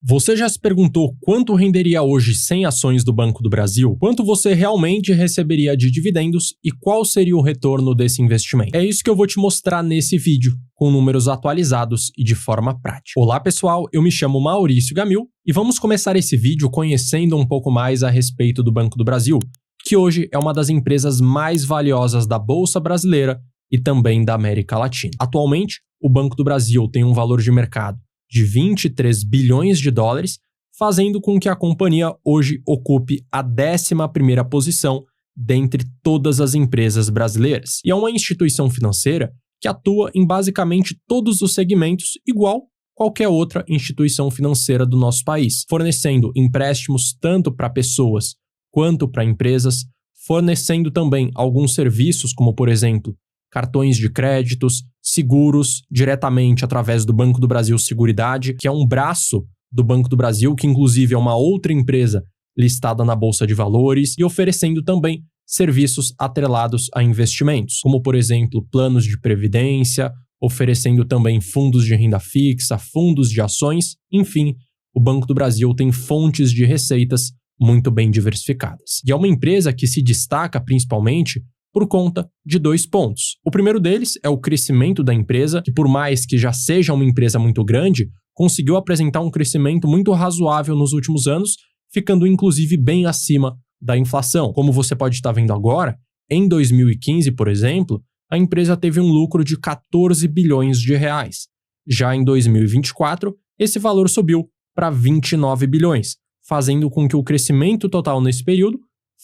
Você já se perguntou quanto renderia hoje 100 ações do Banco do Brasil? Quanto você realmente receberia de dividendos e qual seria o retorno desse investimento? É isso que eu vou te mostrar nesse vídeo, com números atualizados e de forma prática. Olá pessoal, eu me chamo Maurício Gamil e vamos começar esse vídeo conhecendo um pouco mais a respeito do Banco do Brasil, que hoje é uma das empresas mais valiosas da Bolsa Brasileira e também da América Latina. Atualmente, o Banco do Brasil tem um valor de mercado de 23 bilhões de dólares, fazendo com que a companhia hoje ocupe a 11ª posição dentre todas as empresas brasileiras. E é uma instituição financeira que atua em basicamente todos os segmentos, igual qualquer outra instituição financeira do nosso país, fornecendo empréstimos tanto para pessoas quanto para empresas, fornecendo também alguns serviços, como por exemplo, cartões de créditos, seguros, diretamente através do Banco do Brasil Seguridade, que é um braço do Banco do Brasil, que inclusive é uma outra empresa listada na Bolsa de Valores, e oferecendo também serviços atrelados a investimentos, como por exemplo, planos de previdência, oferecendo também fundos de renda fixa, fundos de ações, enfim, o Banco do Brasil tem fontes de receitas muito bem diversificadas. E é uma empresa que se destaca principalmente por conta de dois pontos. O primeiro deles é o crescimento da empresa, que por mais que já seja uma empresa muito grande, conseguiu apresentar um crescimento muito razoável nos últimos anos, ficando inclusive bem acima da inflação. Como você pode estar vendo agora, em 2015, por exemplo, a empresa teve um lucro de 14 bilhões de reais. Já em 2024, esse valor subiu para 29 bilhões, fazendo com que o crescimento total nesse período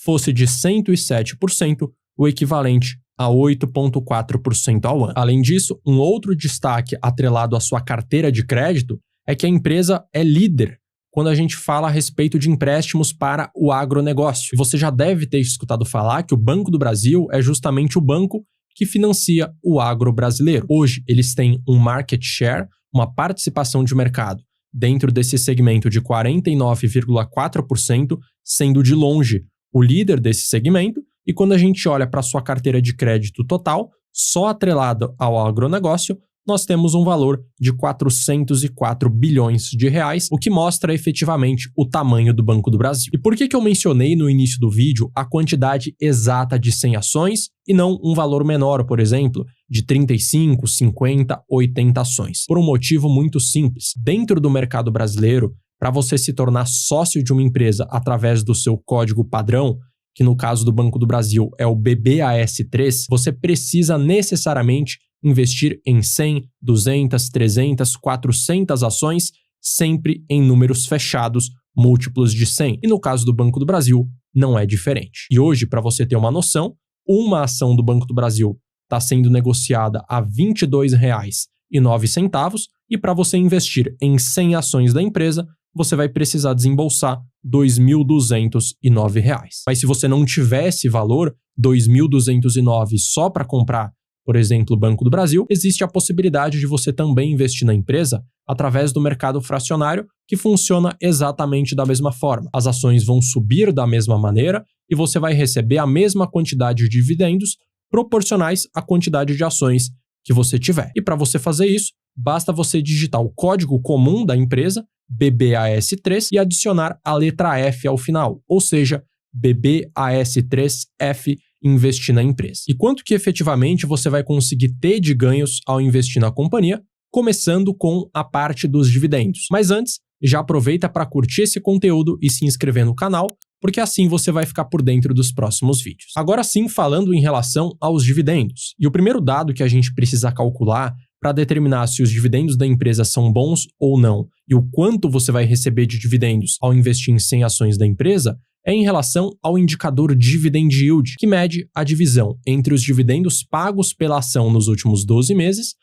fosse de 107%, o equivalente a 8,4% ao ano. Além disso, um outro destaque atrelado à sua carteira de crédito é que a empresa é líder quando a gente fala a respeito de empréstimos para o agronegócio. E você já deve ter escutado falar que o Banco do Brasil é justamente o banco que financia o agro brasileiro. Hoje, eles têm um market share, uma participação de mercado dentro desse segmento de 49,4%, sendo de longe o líder desse segmento. E quando a gente olha para a sua carteira de crédito total, só atrelada ao agronegócio, nós temos um valor de 404 bilhões de reais, o que mostra efetivamente o tamanho do Banco do Brasil. E por que eu mencionei no início do vídeo a quantidade exata de 100 ações e não um valor menor, por exemplo, de 35, 50, 80 ações? Por um motivo muito simples. Dentro do mercado brasileiro, para você se tornar sócio de uma empresa através do seu código padrão, que no caso do Banco do Brasil é o BBAS3, você precisa necessariamente investir em 100, 200, 300, 400 ações, sempre em números fechados, múltiplos de 100. E no caso do Banco do Brasil, não é diferente. E hoje, para você ter uma noção, uma ação do Banco do Brasil está sendo negociada a R$ 22,09, e para você investir em 100 ações da empresa, você vai precisar desembolsar R$ 2.209. Mas se você não tiver esse valor, R$ 2.209 só para comprar, por exemplo, o Banco do Brasil, existe a possibilidade de você também investir na empresa através do mercado fracionário, que funciona exatamente da mesma forma. As ações vão subir da mesma maneira e você vai receber a mesma quantidade de dividendos proporcionais à quantidade de ações que você tiver. E para você fazer isso, basta você digitar o código comum da empresa, BBAS3, e adicionar a letra F ao final, ou seja, BBAS3F, investir na empresa. E quanto que efetivamente você vai conseguir ter de ganhos ao investir na companhia, começando com a parte dos dividendos. Mas antes, já aproveita para curtir esse conteúdo e se inscrever no canal, porque assim você vai ficar por dentro dos próximos vídeos. Agora sim, falando em relação aos dividendos. E o primeiro dado que a gente precisa calcular para determinar se os dividendos da empresa são bons ou não e o quanto você vai receber de dividendos ao investir em 100 ações da empresa é em relação ao indicador Dividend Yield, que mede a divisão entre os dividendos pagos pela ação nos últimos 12 meses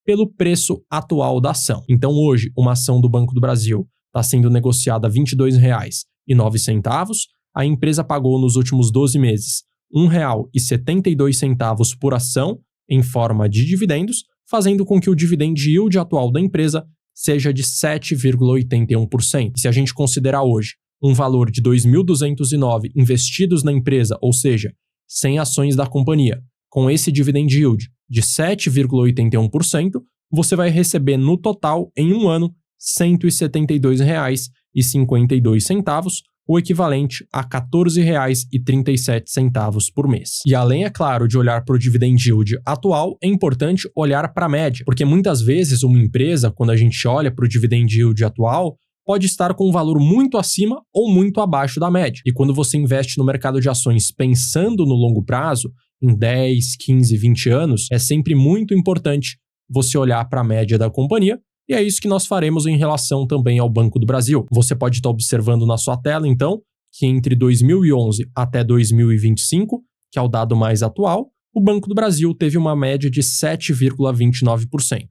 pelo preço atual da ação. Então hoje, uma ação do Banco do Brasil está sendo negociada a R$ 22,09, a empresa pagou nos últimos 12 meses R$ 1,72 por ação em forma de dividendos, fazendo com que o dividend yield atual da empresa seja de 7,81%. E se a gente considerar hoje um valor de 2.209 investidos na empresa, ou seja, 100 ações da companhia, com esse dividend yield de 7,81%, você vai receber no total, em um ano, R$ 172,52, o equivalente a R$ 14,37 por mês. E além, é claro, de olhar para o dividend yield atual, é importante olhar para a média, porque muitas vezes uma empresa, quando a gente olha para o dividend yield atual, pode estar com um valor muito acima ou muito abaixo da média. E quando você investe no mercado de ações pensando no longo prazo, em 10, 15, 20 anos, é sempre muito importante você olhar para a média da companhia, e é isso que nós faremos em relação também ao Banco do Brasil. Você pode estar observando na sua tela, então, que entre 2011 até 2025, que é o dado mais atual, o Banco do Brasil teve uma média de 7,29%.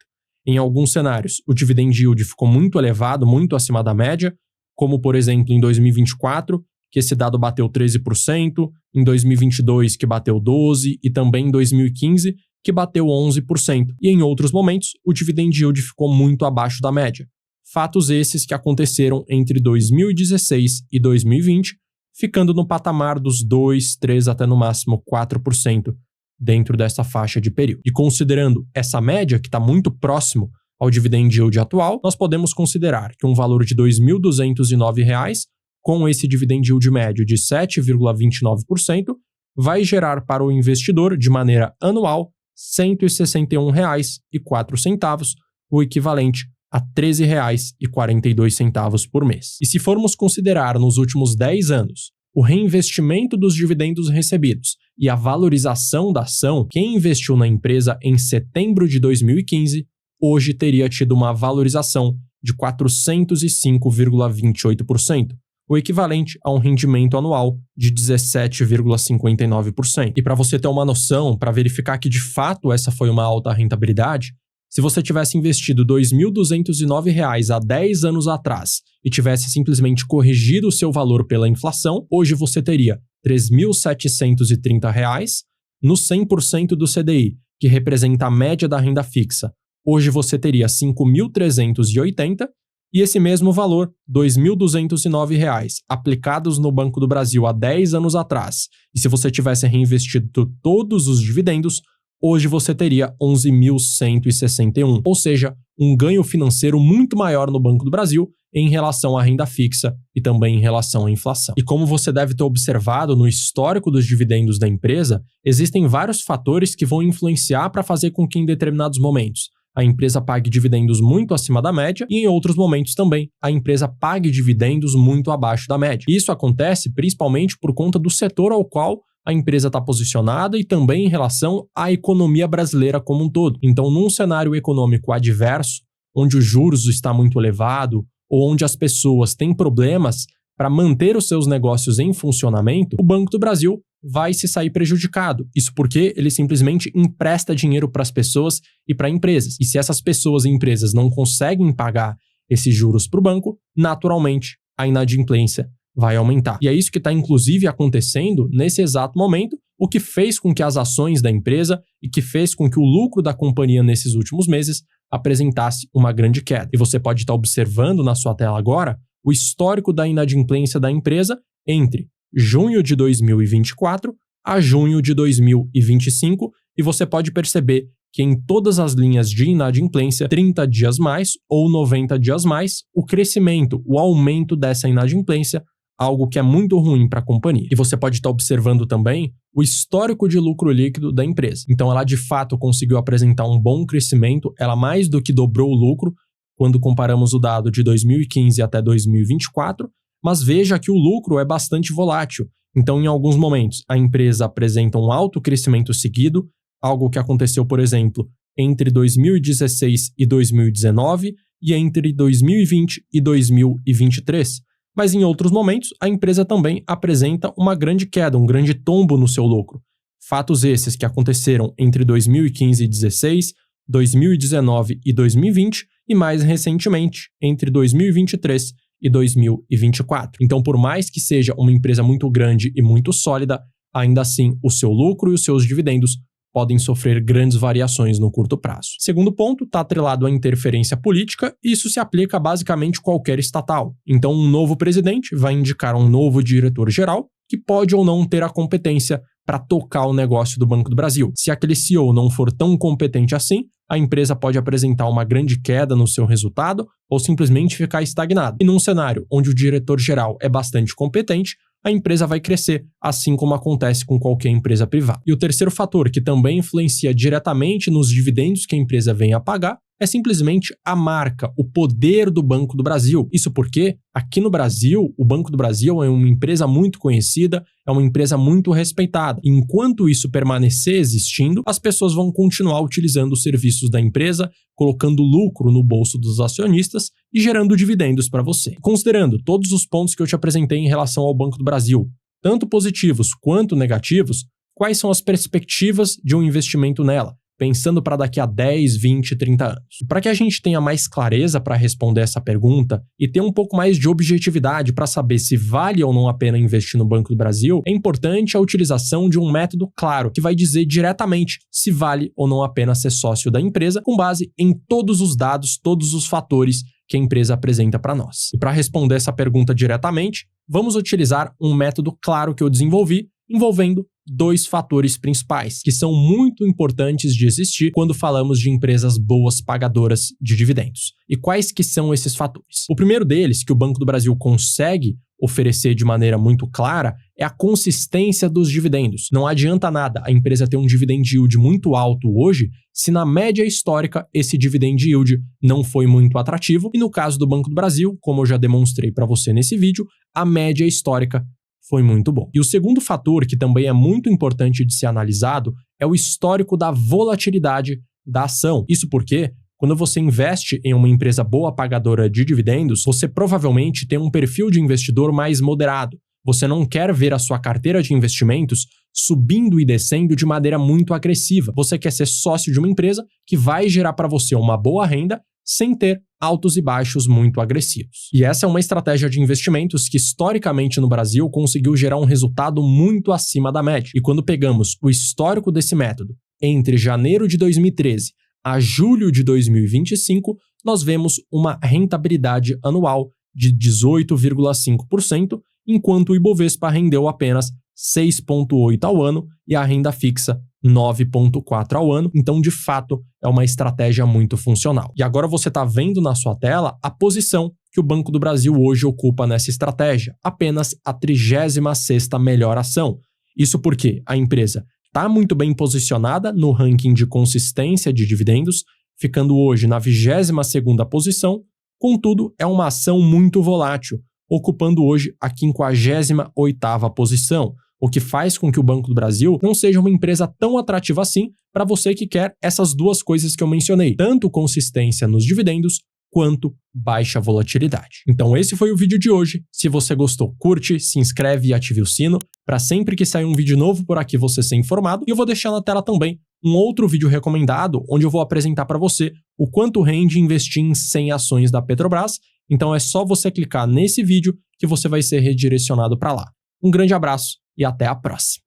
Em alguns cenários, o dividend yield ficou muito elevado, muito acima da média, como, por exemplo, em 2024, que esse dado bateu 13%, em 2022, que bateu 12%, e também em 2015, que bateu 11%. E em outros momentos, o dividend yield ficou muito abaixo da média. Fatos esses que aconteceram entre 2016 e 2020, ficando no patamar dos 2%, 3% até no máximo 4% dentro dessa faixa de período. E considerando essa média, que está muito próximo ao dividend yield atual, nós podemos considerar que um valor de R$ 2.209, com esse dividend yield médio de 7,29%, vai gerar para o investidor, de maneira anual, R$ 161,04, o equivalente a R$ 13,42 por mês. E se formos considerar nos últimos 10 anos o reinvestimento dos dividendos recebidos e a valorização da ação, quem investiu na empresa em setembro de 2015, hoje teria tido uma valorização de 405,28%, o equivalente a um rendimento anual de 17,59%. E para você ter uma noção, para verificar que de fato essa foi uma alta rentabilidade, se você tivesse investido R$ 2.209 há 10 anos atrás e tivesse simplesmente corrigido o seu valor pela inflação, hoje você teria R$ 3.730 no 100% do CDI, que representa a média da renda fixa. Hoje você teria R$ 5.380 e esse mesmo valor, R$ 2.209, aplicados no Banco do Brasil há 10 anos atrás, e se você tivesse reinvestido todos os dividendos, hoje você teria 11.161, ou seja, um ganho financeiro muito maior no Banco do Brasil em relação à renda fixa e também em relação à inflação. E como você deve ter observado no histórico dos dividendos da empresa, existem vários fatores que vão influenciar para fazer com que em determinados momentos a empresa pague dividendos muito acima da média e em outros momentos também a empresa pague dividendos muito abaixo da média. Isso acontece principalmente por conta do setor ao qual a empresa está posicionada e também em relação à economia brasileira como um todo. Então, num cenário econômico adverso, onde os juros está muito elevado ou onde as pessoas têm problemas para manter os seus negócios em funcionamento, o Banco do Brasil vai se sair prejudicado. Isso porque ele simplesmente empresta dinheiro para as pessoas e para empresas. E se essas pessoas e empresas não conseguem pagar esses juros para o banco, naturalmente a inadimplência vai aumentar. E é isso que está inclusive acontecendo nesse exato momento, o que fez com que as ações da empresa e que fez com que o lucro da companhia nesses últimos meses apresentasse uma grande queda. E você pode estar observando na sua tela agora o histórico da inadimplência da empresa entre junho de 2024 a junho de 2025, e você pode perceber que em todas as linhas de inadimplência, 30 dias mais ou 90 dias mais, o crescimento, o aumento dessa inadimplência, algo que é muito ruim para a companhia. E você pode estar observando também o histórico de lucro líquido da empresa. Então ela de fato conseguiu apresentar um bom crescimento, ela mais do que dobrou o lucro quando comparamos o dado de 2015 até 2024, mas veja que o lucro é bastante volátil. Então, em alguns momentos, a empresa apresenta um alto crescimento seguido, algo que aconteceu, por exemplo, entre 2016 e 2019 e entre 2020 e 2023. Mas em outros momentos, a empresa também apresenta uma grande queda, um grande tombo no seu lucro. Fatos esses que aconteceram entre 2015 e 2016, 2019 e 2020 e mais recentemente entre 2023 e 2024. Então, por mais que seja uma empresa muito grande e muito sólida, ainda assim o seu lucro e os seus dividendos podem sofrer grandes variações no curto prazo. Segundo ponto, está atrelado à interferência política, e isso se aplica a basicamente qualquer estatal. Então, um novo presidente vai indicar um novo diretor-geral que pode ou não ter a competência para tocar o negócio do Banco do Brasil. Se aquele CEO não for tão competente assim, a empresa pode apresentar uma grande queda no seu resultado ou simplesmente ficar estagnada. E num cenário onde o diretor-geral é bastante competente, a empresa vai crescer, assim como acontece com qualquer empresa privada. E o terceiro fator, que também influencia diretamente nos dividendos que a empresa vem a pagar, é simplesmente a marca, o poder do Banco do Brasil. Isso porque, aqui no Brasil, o Banco do Brasil é uma empresa muito conhecida, é uma empresa muito respeitada. Enquanto isso permanecer existindo, as pessoas vão continuar utilizando os serviços da empresa, colocando lucro no bolso dos acionistas e gerando dividendos para você. Considerando todos os pontos que eu te apresentei em relação ao Banco do Brasil, tanto positivos quanto negativos, quais são as perspectivas de um investimento nela? Pensando para daqui a 10, 20, 30 anos. Para que a gente tenha mais clareza para responder essa pergunta e ter um pouco mais de objetividade para saber se vale ou não a pena investir no Banco do Brasil, é importante a utilização de um método claro, que vai dizer diretamente se vale ou não a pena ser sócio da empresa, com base em todos os dados, todos os fatores que a empresa apresenta para nós. E para responder essa pergunta diretamente, vamos utilizar um método claro que eu desenvolvi, envolvendo dois fatores principais, que são muito importantes de existir quando falamos de empresas boas pagadoras de dividendos. E quais que são esses fatores? O primeiro deles, que o Banco do Brasil consegue oferecer de maneira muito clara, é a consistência dos dividendos. Não adianta nada a empresa ter um dividend yield muito alto hoje, se na média histórica esse dividend yield não foi muito atrativo, e no caso do Banco do Brasil, como eu já demonstrei para você nesse vídeo, a média histórica foi muito bom. E o segundo fator, que também é muito importante de ser analisado, é o histórico da volatilidade da ação. Isso porque, quando você investe em uma empresa boa pagadora de dividendos, você provavelmente tem um perfil de investidor mais moderado. Você não quer ver a sua carteira de investimentos subindo e descendo de maneira muito agressiva. Você quer ser sócio de uma empresa que vai gerar para você uma boa renda sem ter altos e baixos muito agressivos. E essa é uma estratégia de investimentos que historicamente no Brasil conseguiu gerar um resultado muito acima da média. E quando pegamos o histórico desse método entre janeiro de 2013 a julho de 2025, nós vemos uma rentabilidade anual de 18,5%, enquanto o Ibovespa rendeu apenas 6,8% ao ano e a renda fixa 9,4% ao ano. Então, de fato, é uma estratégia muito funcional. E agora você está vendo na sua tela a posição que o Banco do Brasil hoje ocupa nessa estratégia, apenas a 36ª melhor ação. Isso porque a empresa está muito bem posicionada no ranking de consistência de dividendos, ficando hoje na 22ª posição, contudo, é uma ação muito volátil, ocupando hoje a 58ª posição, o que faz com que o Banco do Brasil não seja uma empresa tão atrativa assim para você que quer essas duas coisas que eu mencionei, tanto consistência nos dividendos quanto baixa volatilidade. Então esse foi o vídeo de hoje. Se você gostou, curte, se inscreve e ative o sino para sempre que sair um vídeo novo por aqui você ser informado. E eu vou deixar na tela também um outro vídeo recomendado onde eu vou apresentar para você o quanto rende investir em 100 ações da Petrobras. Então é só você clicar nesse vídeo que você vai ser redirecionado para lá. Um grande abraço e até a próxima.